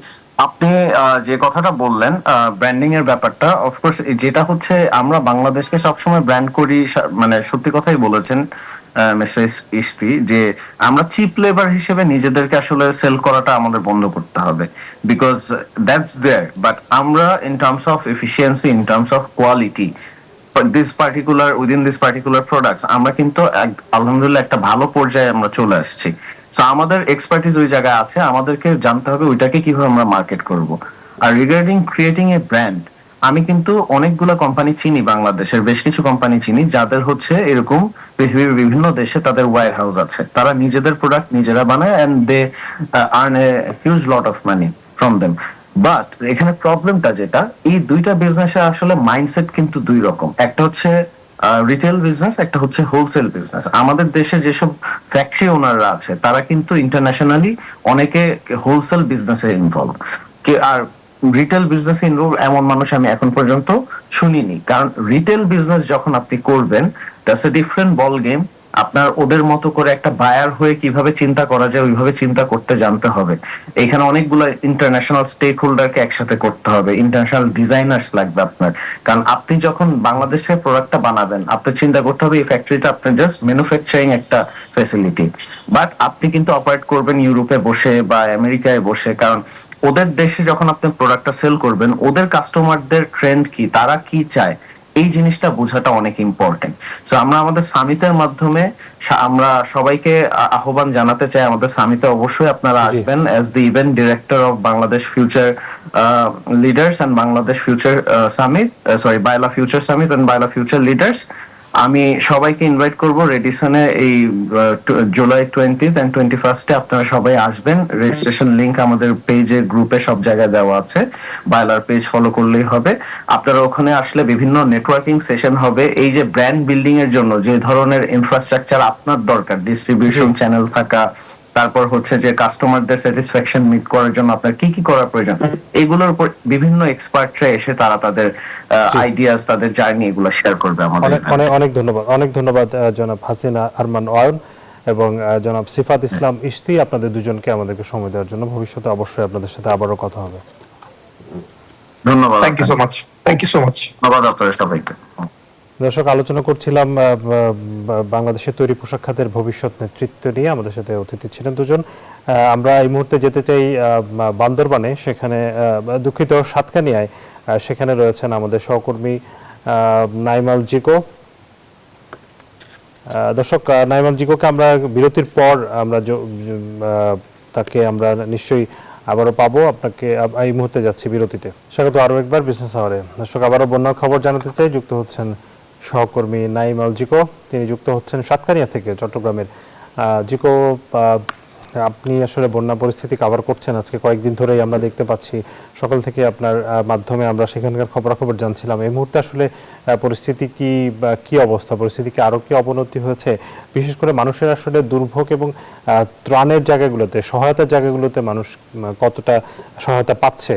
আপনি যে কথাটা বললেন ব্র্যান্ডিং এর ব্যাপারটা, অফকোর্স যেটা হচ্ছে আমরা বাংলাদেশকে সবসময় ব্র্যান্ড করি, মানে সত্যি কথাই বলেছেন মিস্টার ইশতি, যে আমরা চিপ লেবার হিসেবে নিজেদেরকে আসলে সেল করাটা আমাদের বন্ধ করতে হবে, বিকজ দ্যাটস দেয়ার। বাট আমরা in terms of efficiency, in terms of quality, within this particular products আমরা কিন্তু আলহামদুলিল্লাহ একটা ভালো পর্যায়ে আমরা চলে আসছি। সো আমাদের এক্সপার্টিস ওই জায়গায় আছে, আমাদেরকে জানতে হবে ওইটাকে কিভাবে আমরা মার্কেট করব। আর রিগার্ডিং ক্রিয়েটিং এ ব্র্যান্ড, আমি কিন্তু অনেকগুলো কোম্পানি চিনি, বাংলাদেশের বেশ কিছু কোম্পানি চিনি যাদের হচ্ছে এরকম পৃথিবীর বিভিন্ন দেশে তাদের ওয়্যার হাউস আছে, তারা নিজেদের প্রোডাক্ট নিজেরা বানায় and they earn a huge lot of money from them. But এখানে প্রবলেমটা যেটা, এই দুইটা বিজনেসে আসলে মাইন্ডসেট কিন্তু দুই রকম। একটা হচ্ছে রিটেল বিজনেস, একটা হচ্ছে হোলসেল বিজনেস। আমাদের দেশে যেসব ফ্যাক্টরি ওনাররা আছে তারা কিন্তু ইন্টারন্যাশনালি অনেকে হোলসেল বিজনেসে ইনভলভ, আর রিটেল বিজনেসে ইনভলভ এমন মানুষ আমি এখন পর্যন্ত শুনিনি। কারণ রিটেল বিজনেস যখন আপনি করবেন, that's a different ball game. আপনার ওদের মতো করে একটা বায়ার হয়ে কিভাবে চিন্তা করা যায় ওইভাবে চিন্তা করতে জানতে হবে। এখানে অনেকগুলো ইন্টারন্যাশনাল স্টেক হোল্ডারকে একসাথে করতে হবে, ইন্টারন্যাশনাল ডিজাইনার্স লাগবে আপনার। কারণ আপনি যখন বাংলাদেশে প্রোডাক্টটা বানাবেন, আপনার চিন্তা করতে হবে এই ফ্যাক্টরিটা আপনার জাস্ট ম্যানুফ্যাকচারিং একটা ফ্যাসিলিটি, বাট আপনি কিন্তু অপারেট করবেন ইউরোপে বসে বা আমেরিকায় বসে। কারণ ওদের দেশে যখন আপনি প্রোডাক্টটা সেল করবেন, ওদের কাস্টমারদের ট্রেন্ড কি, তারা কি চায়, এই জিনিসটা বোঝাটা অনেক ইম্পর্টেন্ট। সো আমরা আমাদের সামিটের মাধ্যমে আমরা সবাইকে আহ্বান জানাতে চাই, আমাদের সামিটে অবশ্যই আপনারা আসবেন as the event director of Bangladesh future leaders and Bangladesh future summit, BYLA future summit and BYLA future leaders. আমি সবাইকে ইনভাইট করব রেডিসনে এই জুলাই 20th and 21st আপনারা সবাই আসবেন। রেজিস্ট্রেশন লিংক আমাদের পেজে, গ্রুপে, সব জায়গায় দেওয়া আছে, বায়লার পেজ ফলো করলেই হবে। আপনারা ওখানে আসলে বিভিন্ন নেটওয়ার্কিং সেশন হবে। এই যে ব্র্যান্ড বিল্ডিং এর জন্য যে ধরনের ইনফ্রাস্ট্রাকচার আপনার দরকার, ডিস্ট্রিবিউশন চ্যানেল থাকা, তারপর হচ্ছে যে কাস্টমারদের স্যাটিসফ্যাকশন মিট করার জন্য আপনার কি কি করা প্রয়োজন, এগুলোর উপর বিভিন্ন এক্সপার্টরা এসে তারা তাদের আইডিয়াস, তাদের জার্নি এগুলো শেয়ার করবে আমাদের। অনেক ধন্যবাদ জনাব হাসিনা আরমান অয়ন এবং জনাব সিফাত ইসলাম ইশতি, আপনাদের দুজনকে আমাদেরকে সময় দেওয়ার জন্য। ভবিষ্যতে অবশ্যই আপনাদের সাথে আবারও কথা হবে। ধন্যবাদ। Thank you so much. Thank you so much. ধন্যবাদ আপনাদের সবাইকে। দর্শক, আলোচনা করছিলাম বাংলাদেশের তৈরি পোশাক খাতের ভবিষ্যৎ নেতৃত্ব নিয়ে। আমাদের সাথে অতিথি ছিলেন দুজন। আমরা এই মুহূর্তে যেতে চাই বান্দরবানে, সেখানে দুঃখিত সাতকানিয়ায়, সেখানে রয়েছেন আমাদের সহকর্মী নাইমাল জিকো। দর্শক, নাইমাল জিকোকে আমরা বিরতির পর আমরা তাকে আমরা নিশ্চয়ই আবারও পাবো। আপনাকে এই মুহূর্তে যাচ্ছি বিরতিতে। স্বাগত আরও একবার বিজনেস আওয়ারে। দর্শক, আবারও বন্যার খবর জানাতে চাই। যুক্ত হচ্ছেন সহকর্মী নাইমাল জিকো, তিনি যুক্ত হচ্ছেন সাতকানিয়া থেকে, চট্টগ্রামের। জিকো, আপনি আসলে বন্যা পরিস্থিতি কভার করছেন আজকে কয়েকদিন ধরেই, আমরা দেখতে পাচ্ছি সকাল থেকে আপনার মাধ্যমে আমরা সেখানকার খবরাখবর জানছিলাম। এই মুহূর্তে আসলে পরিস্থিতি কি অবস্থা, পরিস্থিতি কি আরও কি অবনতি হয়েছে? বিশেষ করে মানুষের আসলে দুর্ভোগ এবং ত্রাণের জায়গাগুলোতে, সহায়তার জায়গাগুলোতে মানুষ কতটা সহায়তা পাচ্ছে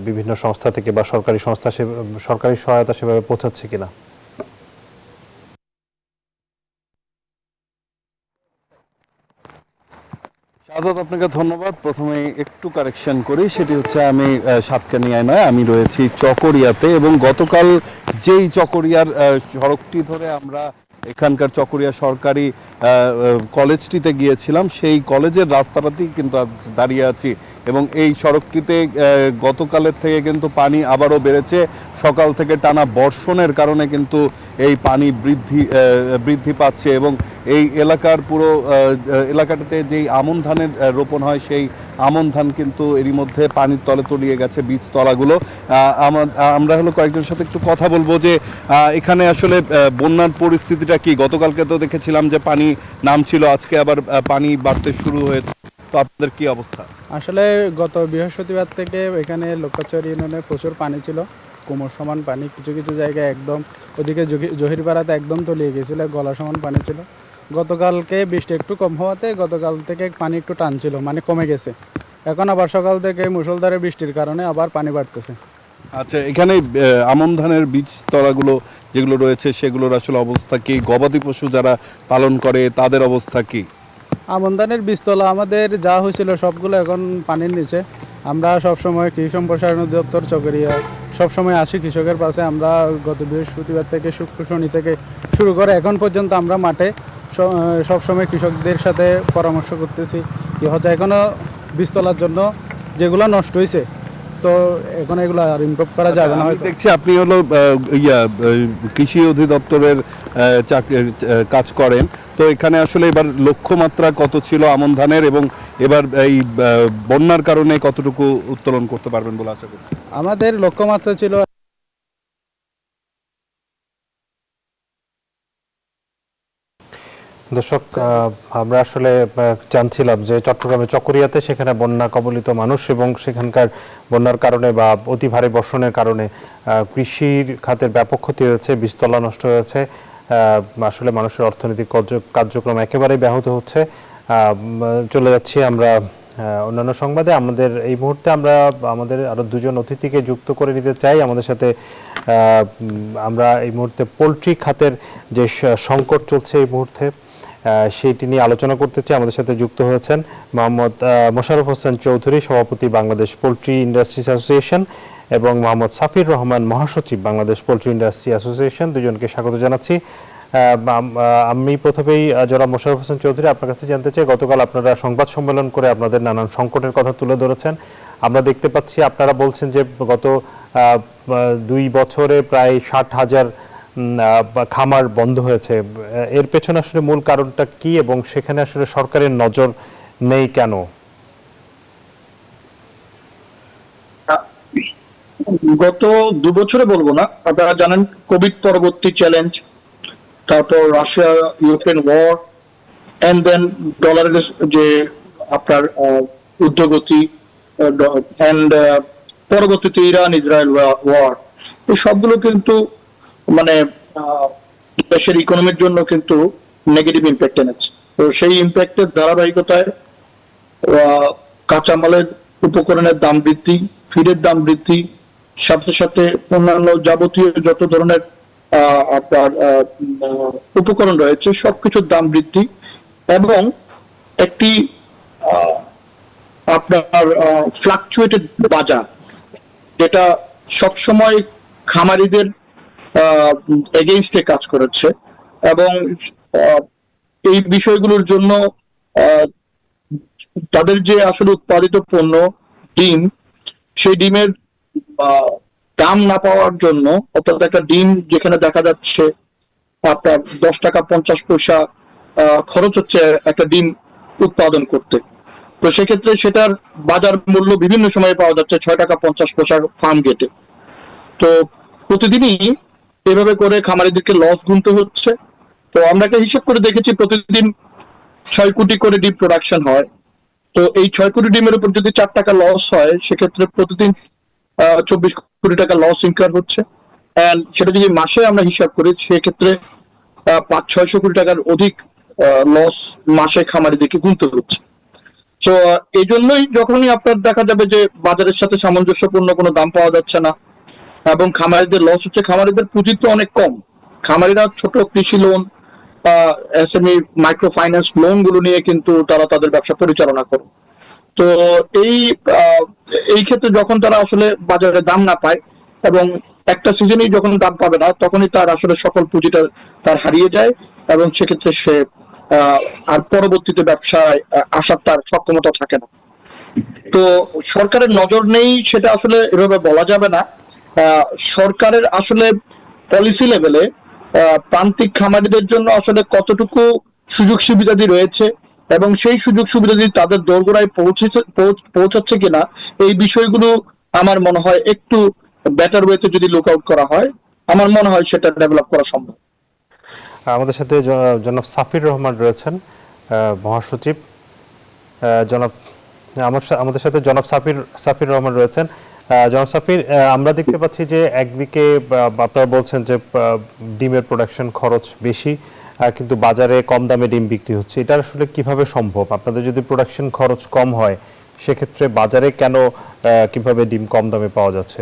বিভিন্ন সংস্থা থেকে বা সরকারি সহায়তা সেভাবে পৌঁছাচ্ছে কিনা? শাহাদাত, আপনাকে ধন্যবাদ। প্রথমে একটু কারেকশন করি, সেটি হচ্ছে আমি সাতকানিয়ায় নয়, আমি রয়েছি চকরিয়াতে। এবং গতকাল যেই চকরিয়ার সড়কটি ধরে আমরা এখানকার চকরিয়া সরকারি কলেজটিতে গিয়েছিলাম, সেই কলেজের রাস্তাটাতেই কিন্তু দাঁড়িয়ে আছি। এবং এই সড়কটিতে গতকালের থেকে কিন্তু পানি আবারও বেড়েছে। সকাল থেকে টানা বর্ষণের কারণে কিন্তু এই পানি বৃদ্ধি পাচ্ছে। এবং এই এলাকার পুরো এলাকাটাতে যেই আমন ধানের রোপণ হয়, সেই আমন ধান কিন্তু এরই মধ্যে পানির তলে তলিয়ে গেছে, বীজতলাগুলো। আমরা হলো কয়েকজনের সাথে একটু কথা বলবো যে এখানে আসলে বন্যার পরিস্থিতিটা কি। গতকালকে তো দেখেছিলাম যে পানি নামছিল, আজকে আবার পানি বাড়তে শুরু হয়েছে, তো আপনাদের কি অবস্থা? আসলে গত বৃহস্পতিবার থেকে এখানে লোকাচর ইউনিয়নে প্রচুর পানি ছিল। কোমর সমান পানি, কিছু কিছু জায়গায় একদম ওদিকে জহিরপাড়াতে একদম তলিয়ে গেছিলো, গলা সমান পানি ছিল। গতকালকে বৃষ্টি একটু কম হওয়াতে গতকাল থেকে পানি একটু টানছিল, মানে কমে গেছে। এখন আবার সকাল থেকে মুষলধারে বৃষ্টির কারণে আবার পানি বাড়তেছে। আচ্ছা, এখানে আমন ধানের বীজতলাগুলো যেগুলো রয়েছে সেগুলোর আসলে অবস্থা কি? গবাদি পশু যারা পালন করে তাদের অবস্থা কি? আমন ধানের বীজতলা আমাদের যা হয়েছিল সবগুলো এখন পানির নিচে। আমরা সবসময় কৃষি সম্প্রসারণ অধিদপ্তর চকরিয়া সবসময় আসি কৃষকের পাশে। আমরা গত বৃহস্পতিবার থেকে শুক্র শনি থেকে শুরু করে এখন পর্যন্ত আমরা মাঠে সবসময় কৃষকদের সাথে পরামর্শ করতেছি কি হচ্ছে। এখনও বীজতলার জন্য যেগুলো নষ্ট হয়েছে, তো এখন এগুলো আর ইমপ্রুভ করা যাবে না। আমি দেখছি আপনি হলো কৃষি অধিদপ্তরের চাকরির কাজ করেন, তো এখানে আসলে এবার লক্ষ্যমাত্রা কত ছিল আমন ধানের, এবং এবার এই বন্যার কারণে কতটুকু উত্তোলন করতে পারবেন বলে আশা করছি? আমাদের লক্ষ্যমাত্রা ছিল দর্শক, আমরা আসলে জানছিলাম যে চট্টগ্রামে চকরিয়াতে সেখানে বন্যা কবলিত মানুষ এবং সেখানকার বন্যার কারণে বা অতি ভারী বর্ষণের কারণে কৃষির খাতের ব্যাপক ক্ষতি হয়েছে, বীজতলা নষ্ট হয়েছে। আসলে মানুষের অর্থনৈতিক কার্যক্রম একেবারেই ব্যাহত হচ্ছে। চলে যাচ্ছি আমরা অন্যান্য সংবাদে। আমাদের এই মুহূর্তে আমরা আমাদের আরো দুজন অতিথিকে যুক্ত করে নিতে চাই আমাদের সাথে। আমরা এই মুহূর্তে পোলট্রি খাতের যে সংকট চলছে এই মুহূর্তে সেইটি নিয়ে আলোচনা করতে চাই। আমাদের সাথে যুক্ত হয়েছেন মোহাম্মদ মোশাররফ হোসেন চৌধুরী, সভাপতি বাংলাদেশ পোলট্রি ইন্ডাস্ট্রিজ অ্যাসোসিয়েশন, এবং মোহাম্মদ সাফির রহমান, মহাসচিব বাংলাদেশ পোলট্রি ইন্ডাস্ট্রি অ্যাসোসিয়েশন। দুজনকে স্বাগত জানাচ্ছি। আমি প্রথমেই জনাব মোশাররফ হোসেন চৌধুরী, আপনার কাছে জানতে চাই, গতকাল আপনারা সংবাদ সম্মেলন করে আপনাদের নানান সংকটের কথা তুলে ধরেছেন। আমরা দেখতে পাচ্ছি আপনারা বলছেন যে গত 2 বছরে প্রায় 60,000 খামার বন্ধ হয়েছে। এর পেছনে আসলে মূল কারণটা কি এবং সেখানে আসলে সরকারের নজর নেই কেন? গত 2 বছরে বলবো না, আপনারা জানেন কোভিড পরবর্তী চ্যালেঞ্জ, তারপর Russia Ukraine war, and then ডলারের যে আপনার ঊর্ধ্বগতি, এন্ড পরবর্তীতে ইরান ইসরায়েল ওয়ার, এই সবগুলো কিন্তু মানে দেশের ইকোনমির জন্য কিন্তু নেগেটিভ ইম্প্যাক্ট এনেছে। তো সেই ইম্প্যাক্টের ধারাবাহিকতায় কাঁচামালের উপকরণের দাম বৃদ্ধি, ফিডের দাম বৃদ্ধি, সাথে সাথে অন্যান্য যাবতীয় যত ধরনের আপনার উপকরণ রয়েছে সবকিছুর দাম বৃদ্ধি, এবং একটি আপনার ফ্লাকচুয়েটেড বাজার, যেটা সবসময় খামারিদের এগেইনস্টে কাজ করেছে। এবং এই বিষয়গুলোর জন্য তাদের যে আসলে উৎপাদিত পণ্য ডিম, সেই ডিমের দাম না পাওয়ার জন্য, অর্থাৎ একটা ডিম যেখানে দেখা যাচ্ছে আপনার 10 টাকা 50 পয়সা খরচ হচ্ছে একটা ডিম উৎপাদন করতে, তো সেক্ষেত্রে সেটার বাজার মূল্য বিভিন্ন সময়ে পাওয়া যাচ্ছে 6 টাকা 50 পয়সা ফার্ম গেটে। তো প্রতিদিনই এভাবে করে খামারিদেরকে লস গুনতে হচ্ছে। তো আমরা একটা হিসাব করে দেখেছি, প্রতিদিন 6 কোটি করে ডিম প্রোডাকশন হয়। তো এই 6 কোটি ডিমের উপর যদি 4 টাকা লস হয়, সেক্ষেত্রে প্রতিদিন 24 কোটি টাকা লস ইনকার হচ্ছে। এন্ড সেটা যদি মাসে আমরা হিসাব করি, সেক্ষেত্রে 500-600 কোটি টাকার অধিক লস মাসে খামারিদেরকে গুনতে হচ্ছে। তো এই জন্যই যখনই আপনার দেখা যাবে যে বাজারের সাথে সামঞ্জস্যপূর্ণ কোনো দাম পাওয়া যাচ্ছে না এবং খামারিদের লস হচ্ছে, খামারিদের পুঁজি তো অনেক কম, খামারিরা ছোট কৃষি লোন বা এসএমই মাইক্রো ফাইন্যান্স লোন গুলো নিয়ে কিন্তু তারা তাদের ব্যবসা পরিচালনা করে। তো এই ক্ষেত্রে যখন তারা আসলে বাজারে দাম না পায় এবং একটা সিজনেই যখন দাম পাবে না, তখনই তার আসলে সকল পুঁজিটা তার হারিয়ে যায়, এবং সেক্ষেত্রে সে আর পরবর্তীতে ব্যবসায় আসার তার সক্ষমতা থাকে না। তো সরকারের নজর নেই সেটা আসলে এভাবে বলা যাবে না। সরকারের আসলে পলিসি লেভেলে প্রান্তিক খামারিদের জন্য আসলে কতটুকু সুযোগ সুবিধাদি রয়েছে এবং সেই সুযোগ সুবিধাদি তাদের দোরগোড়ায় পৌঁছাচ্ছে কিনা, এই বিষয়গুলো আমার মনে হয় একটু বেটার ওয়েতে যদি লুক আউট করা হয়, আমার মনে হয় সেটা ডেভেলপ করা সম্ভব। আমাদের সাথে জনাব সাফির রহমান রয়েছেন, মহাসচিব। আমাদের সাথে জনাব সাফির রহমান রয়েছেন, জনাব সাফির, আমরা দেখতে পাচ্ছি যে একদিকে আপনারা বলছেন যে ডিমের প্রোডাকশন খরচ বেশি, কিন্তু বাজারে কম দামে ডিম বিক্রি হচ্ছে। এটা আসলে কিভাবে সম্ভব? আপনাদের যদি প্রোডাকশন খরচ কম হয় সেক্ষেত্রে বাজারে কেন কিভাবে ডিম কম দামে পাওয়া যাচ্ছে?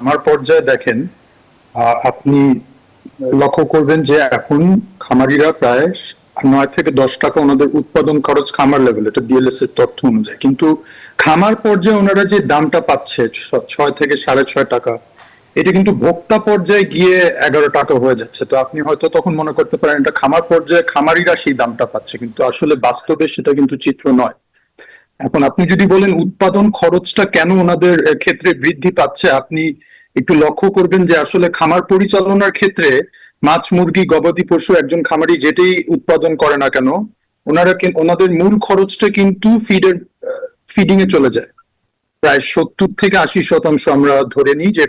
আমার পর্যায়ে দেখেন, আপনি লক্ষ্য করবেন যে এখন খামারিরা প্রায় 9 থেকে 10 টাকা ওনাদের উৎপাদন খরচ খামার লেভেল, এটা ডিএলএস এর তথ্য অনুযায়ী, কিন্তু খামার পর্যায়ে ওনারা যে দামটা পাচ্ছে 6 থেকে 6.5 টাকা, এটা কিন্তু ভোক্তা পর্যায়ে গিয়ে 11 টাকা হয়ে যাচ্ছে। তো আপনি হয়তো তখন মনে করতে পারেন এটা খামার পর্যায়ে খামারিরা সেই দামটা পাচ্ছে, কিন্তু আসলে বাস্তবে সেটা কিন্তু চিত্র নয়। এখন আপনি যদি বলেন উৎপাদন খরচটা কেন ওনাদের ক্ষেত্রে বৃদ্ধি পাচ্ছে, আপনি একটু লক্ষ্য করবেন যে আসলে খামার পরিচালনার ক্ষেত্রে মাছ, মুরগি, গবাদি পশু একজন খামারি যেটাই উৎপাদন করে না কেন, ওনাদের মূল খরচটা কিন্তু ফিডিং এ চলে যায়। প্রায় 70 থেকে 80% আমরা ধরে নিই যে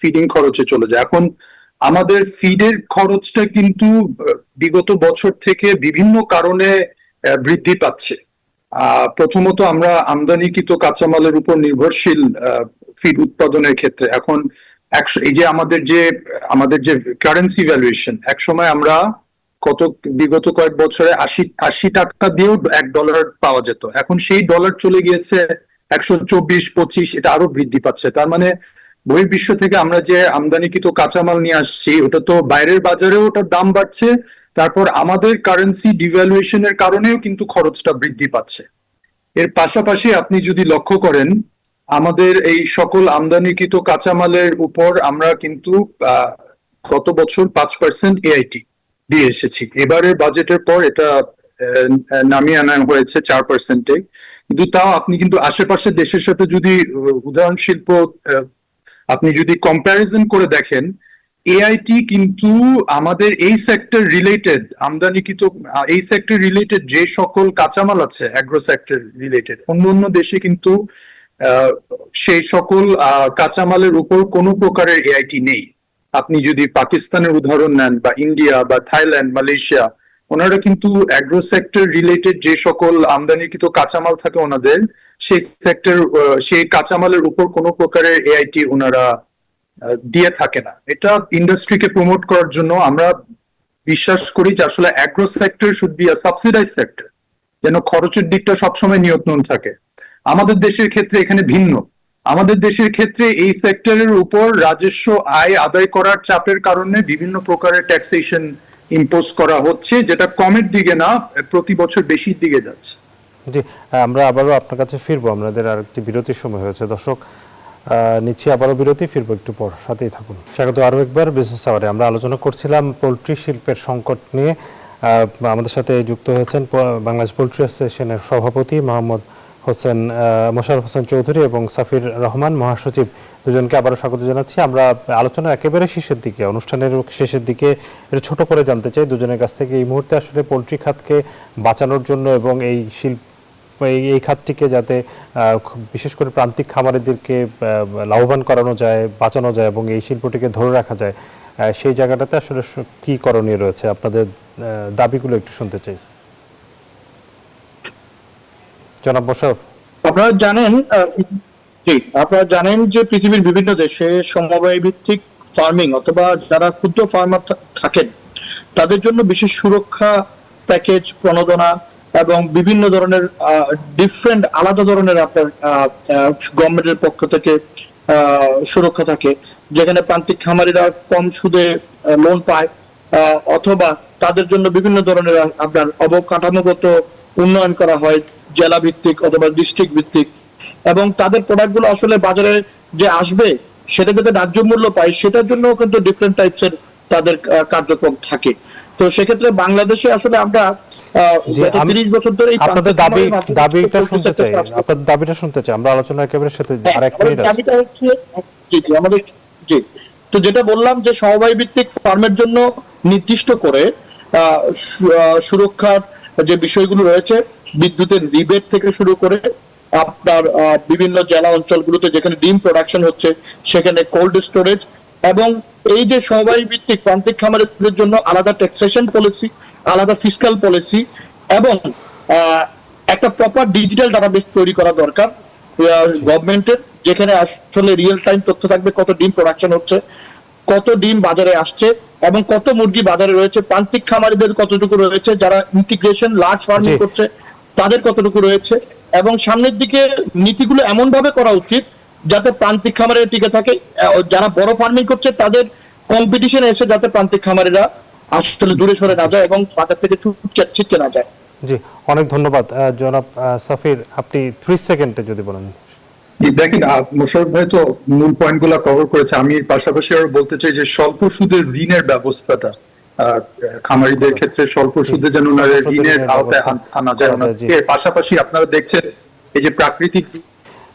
ফিডিং খরচে চলে যায়। এখন আমাদের ফিডের খরচটা কিন্তু বিগত বছর থেকে বিভিন্ন কারণে বৃদ্ধি পাচ্ছে। প্রথমত আমরা আমদানিকৃত কাঁচামালের উপর নির্ভরশীল ফিড উৎপাদনের ক্ষেত্রে। এখন এই যে আমাদের যে কারেন্সি ভ্যালুয়েশন, এক সময় আমরা বিগত কয়েক বছরে 80 টাকা দিয়েও $1 পাওয়া যেত, এখন সেই ডলার চলে গিয়েছে 124-25, এটা আরো বৃদ্ধি পাচ্ছে। তার মানে বহির্বিশ্ব থেকে আমরা যে আমদানিকৃত কাঁচামাল নিয়ে আসছি ওটা তো বাইরের বাজারেও ওটার দাম বাড়ছে, তারপর আমাদের কারেন্সি ডিভ্যালুয়েশনের কারণেও কিন্তু খরচটা বৃদ্ধি পাচ্ছে। এর পাশাপাশি আপনি যদি লক্ষ্য করেন আমাদের এই সকল আমদানিকৃত কাঁচামালের উপর আমরা কিন্তু গত বছর 5% এআইটি দিয়ে এসেছি। এবারের বাজেটের পর এটা নামিয়ে আনা হয়েছে 4%-এ, কিন্তু তাও আপনি কিন্তু আশেপাশের দেশের সাথে যদি উদাহরণ শিল্প আপনি যদি কম্প্যারিজন করে দেখেন, এআইটি কিন্তু আমাদের এই সেক্টর রিলেটেড আমদানিকৃত এই সেক্টর রিলেটেড যে সকল কাঁচামাল আছে অ্যাগ্রো সেক্টর রিলেটেড, অন্য দেশে কিন্তু সেই সকল কাঁচামালের উপর কোনো প্রকারের এআইটি নেই। আপনি যদি পাকিস্তানের উদাহরণ নেন বা ইন্ডিয়া বা থাইল্যান্ড, মালয়েশিয়া, ওনারা কিন্তু অ্যাগ্রো সেক্টর রিলেটেড যে সকল আমদানিকৃত কাঁচামাল থাকে ওনাদের, সেই কাঁচামালের উপর কোনো প্রকারের এআইটি ওনারা দিয়ে থাকে না। এটা ইন্ডাস্ট্রিকে প্রমোট করার জন্য আমরা বিশ্বাস করি যে আসলে agro sector should be a subsidise sector, যেন খরচের দিকটা সবসময় নিয়ন্ত্রণ থাকে। আমাদের দেশের ক্ষেত্রে এখানে ভিন্ন। আমাদের দেশের ক্ষেত্রে এই সেক্টরের উপর রাজস্ব আয় আদায় করার চাপের কারণে বিভিন্ন প্রকারের ট্যাক্সেশন ইম্পোজ করা হচ্ছে, যেটা কমের দিকে না, প্রতি বছর বেশির দিকে যাচ্ছে। জি, আমরা আবারও আপনার কাছে ফিরবো। আমাদের আরেকটি বিরতির সময় হয়েছে। দর্শক, নিচ্ছি আবারও বিরতি, ফিরবো একটু পর, সাথেই থাকুন। স্বাগত আরও একবার বিজনেস আওয়ারে। আমরা আলোচনা করছিলাম পোলট্রি শিল্পের সংকট নিয়ে। আমাদের সাথে যুক্ত হয়েছেন বাংলাদেশ পোলট্রি অ্যাসোসিয়েশনের সভাপতি মোশাররফ হোসেন চৌধুরী এবং সাফির রহমান, মহাসচিব। দুজনকে আবারও স্বাগত জানাচ্ছি। আমরা আলোচনার একেবারে শেষের দিকে, অনুষ্ঠানের শেষের দিকে এটা ছোট করে জানতে চাই দুজনের কাছ থেকে, এই মুহূর্তে আসলে পোলট্রি খাতকে বাঁচানোর জন্য এবং এই খাতটিকে যাতে বিশেষ করে প্রান্তিক খামারিদেরকে লাভবান করানো যায়, বাঁচানো যায় এবং এই শিল্পটিকে ধরে রাখা যায়, সেই জায়গাটাতে আসলে কি করণীয় রয়েছে? আপনাদের দাবিগুলো একটু শুনতে চাই। জনাব মোশাররফ, আপনারা জানেন যে পৃথিবীর বিভিন্ন দেশে সমবায় ভিত্তিক ফার্মিং অথবা যারা ক্ষুদ্র ফার্মার থাকেন তাদের জন্য বিশেষ সুরক্ষা প্যাকেজ, প্রণোদনা এবং বিভিন্ন ধরনের ডিফারেন্ট আলাদা ধরনের আপনার গভর্নমেন্টের পক্ষ থেকে সুরক্ষা থাকে, যেখানে প্রান্তিক খামারিরা কম সুদে লোন পায়, অথবা তাদের জন্য বিভিন্ন ধরনের আপনার অবকাঠামোগত উন্নয়ন করা হয় জেলা ভিত্তিক অথবা ডিস্ট্রিক্ট ভিত্তিক, এবং তাদের প্রোডাক্টগুলো আসলে বাজারে যে আসবে সেটা যাতে ন্যায্য মূল্য পায় সেটার জন্য কিন্তু ডিফারেন্ট টাইপসের তাদের কার্যক্রম থাকে। তো সেক্ষেত্রে বাংলাদেশে আসলে আমরা 30 বছর ধরে আপনাদের দাবিটা শুনতে চাই, আপনাদের দাবিটা শুনতে চাই। আমরা আলোচনা একেবারে সাথে আরেক মিনিট আছে। দাবিটা হচ্ছে আমাদের তো যেটা বললাম যে সমবায় ভিত্তিক ফার্মের জন্য নির্দিষ্ট করে সুরক্ষার যে বিষয়গুলো রয়েছে, বিদ্যুতের রিবেট থেকে শুরু করে আপনার বিভিন্ন জেলা অঞ্চলগুলোতে যেখানে ডিম প্রোডাকশন হচ্ছে সেখানে কোল্ড স্টোরেজ, এবং এই যে সমবায় ভিত্তিক প্রান্তিক খামারিদের জন্য আলাদা ট্যাক্সেশন পলিসি, আলাদা ফিসক্যাল পলিসি, এবং একটা প্রপার ডিজিটাল ডাটাবেস তৈরি করা দরকার গভর্নমেন্টের, যেখানে আসলে রিয়েল টাইম তথ্য থাকবে কত ডিম প্রোডাকশন হচ্ছে, কত ডিম বাজারে আসছে এবং কত মুরগি বাজারে রয়েছে, প্রান্তিক খামারিদের কতটুকু রয়েছে, যারা ইন্টিগ্রেশন লার্জ ফার্মিং করছে তাদের কতটুকু রয়েছে, এবং সামনের দিকে নীতিগুলো এমন ভাবে করা উচিত যাতে প্রান্তিক খামারে টিকে থাকে, যারা বড় ফার্মিং করছে তাদের কম্পিটিশনে এসে যাতে প্রান্তিক খামারিরা আসলে দূরে সরে না যায় এবং বাজার থেকে ছিটকে না যায়। জি, অনেক ধন্যবাদ। জনাব সাফির, আপনি 3 সেকেন্ডে যদি বলেন। দেখেন, মোশাররফ ভাই তো মূল পয়েন্টগুলো কভার করেছে। আমি পাশাপাশি আরো বলতে চাই যে স্বল্প সুদের ঋণের ব্যবস্থাটা খামারিদের ক্ষেত্রে স্বল্প সুদে যেন ঋণের আওতায় আনা যায়। এর পাশাপাশি আপনারা দেখছেন এই যে প্রাকৃতিক।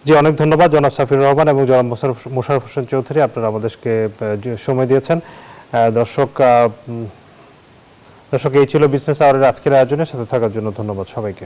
জি, অনেক ধন্যবাদ জনাব সাফির রহমান এবং জনাব মোশাররফ হোসেন চৌধুরী, আপনারা আমাদেরকে সময় দিয়েছেন। দর্শক, এই ছিল বিজনেস আওয়ারের আজকের আয়োজনের সাথে থাকার জন্য ধন্যবাদ সবাইকে।